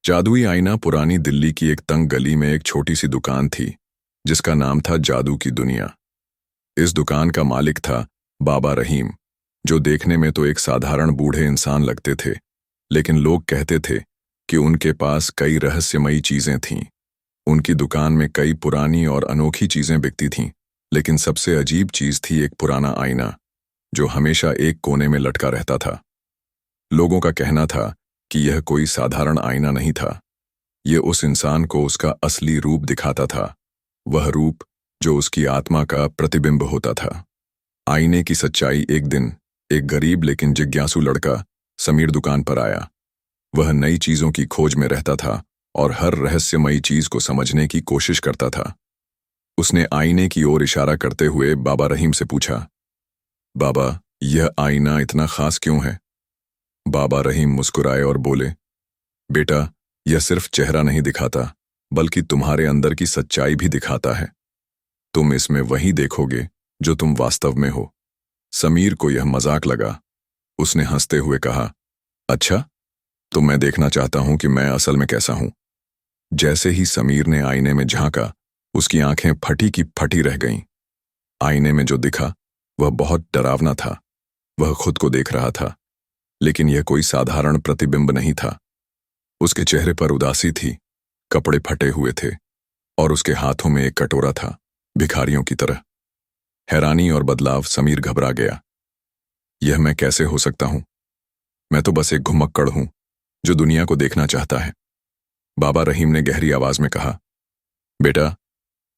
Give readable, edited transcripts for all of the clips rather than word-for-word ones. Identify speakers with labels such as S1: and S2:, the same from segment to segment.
S1: जादुई आईना पुरानी दिल्ली की एक तंग गली में एक छोटी सी दुकान थी जिसका नाम था जादू की दुनिया। इस दुकान का मालिक था बाबा रहीम, जो देखने में तो एक साधारण बूढ़े इंसान लगते थे, लेकिन लोग कहते थे कि उनके पास कई रहस्यमयी चीजें थीं। उनकी दुकान में कई पुरानी और अनोखी चीजें बिकती थीं, लेकिन सबसे अजीब चीज थी एक पुराना आईना जो हमेशा एक कोने में लटका रहता था। लोगों का कहना था कि यह कोई साधारण आईना नहीं था, ये उस इंसान को उसका असली रूप दिखाता था, वह रूप जो उसकी आत्मा का प्रतिबिंब होता था। आईने की सच्चाई एक दिन एक गरीब लेकिन जिज्ञासु लड़का समीर दुकान पर आया। वह नई चीजों की खोज में रहता था और हर रहस्यमयी चीज को समझने की कोशिश करता था। उसने आईने की ओर इशारा करते हुए बाबा रहीम से पूछा, बाबा, यह आईना इतना खास क्यों है? बाबा रहीम मुस्कुराए और बोले, बेटा, यह सिर्फ चेहरा नहीं दिखाता, बल्कि तुम्हारे अंदर की सच्चाई भी दिखाता है। तुम इसमें वही देखोगे जो तुम वास्तव में हो। समीर को यह मजाक लगा। उसने हंसते हुए कहा, अच्छा, तो मैं देखना चाहता हूं कि मैं असल में कैसा हूं। जैसे ही समीर ने आईने में झांका, उसकी आंखें फटी की फटी रह गईं। आईने में जो दिखा वह बहुत डरावना था। वह खुद को देख रहा था, लेकिन यह कोई साधारण प्रतिबिंब नहीं था। उसके चेहरे पर उदासी थी, कपड़े फटे हुए थे और उसके हाथों में एक कटोरा था, भिखारियों की तरह। हैरानी और बदलाव, समीर घबरा गया। यह मैं कैसे हो सकता हूं? मैं तो बस एक घुमक्कड़ हूं जो दुनिया को देखना चाहता है। बाबा रहीम ने गहरी आवाज में कहा, बेटा,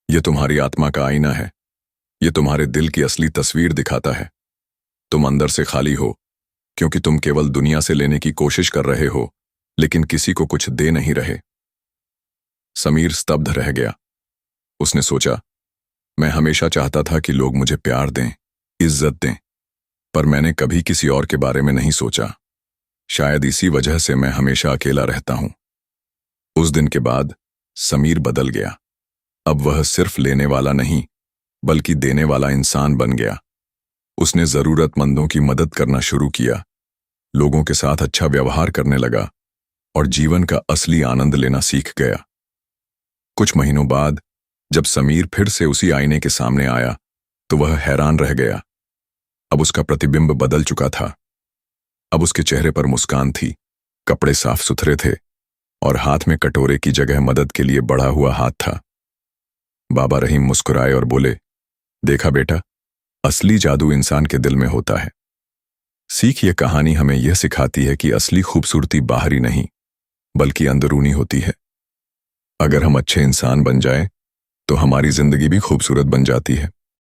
S1: यह तुम्हारी आत्मा का आईना है। यह तुम्हारे दिल की असली तस्वीर दिखाता है। तुम अंदर से खाली हो, क्योंकि तुम केवल दुनिया से लेने की कोशिश कर रहे हो, लेकिन किसी को कुछ दे नहीं रहे। समीर स्तब्ध रह गया। उसने सोचा, मैं हमेशा चाहता था कि लोग मुझे प्यार दें, इज्जत दें, पर मैंने कभी किसी और के बारे में नहीं सोचा। शायद इसी वजह से मैं हमेशा अकेला रहता हूं। उस दिन के बाद समीर बदल गया। अब वह सिर्फ लेने वाला नहीं, बल्कि देने वाला इंसान बन गया। उसने जरूरतमंदों की मदद करना शुरू किया, लोगों के साथ अच्छा व्यवहार करने लगा और जीवन का असली आनंद लेना सीख गया। कुछ महीनों बाद जब समीर फिर से उसी आईने के सामने आया, तो वह हैरान रह गया। अब उसका प्रतिबिंब बदल चुका था। अब उसके चेहरे पर मुस्कान थी, कपड़े साफ सुथरे थे और हाथ में कटोरे की जगह मदद के लिए बढ़ा हुआ हाथ था। बाबा रहीम मुस्कुराए और बोले, देखा बेटा, असली जादू इंसान के दिल में होता है। सीख, ये कहानी हमें यह सिखाती है कि असली खूबसूरती बाहरी नहीं, बल्कि अंदरूनी होती है। अगर हम अच्छे इंसान बन जाएं, तो हमारी जिंदगी भी खूबसूरत बन जाती है।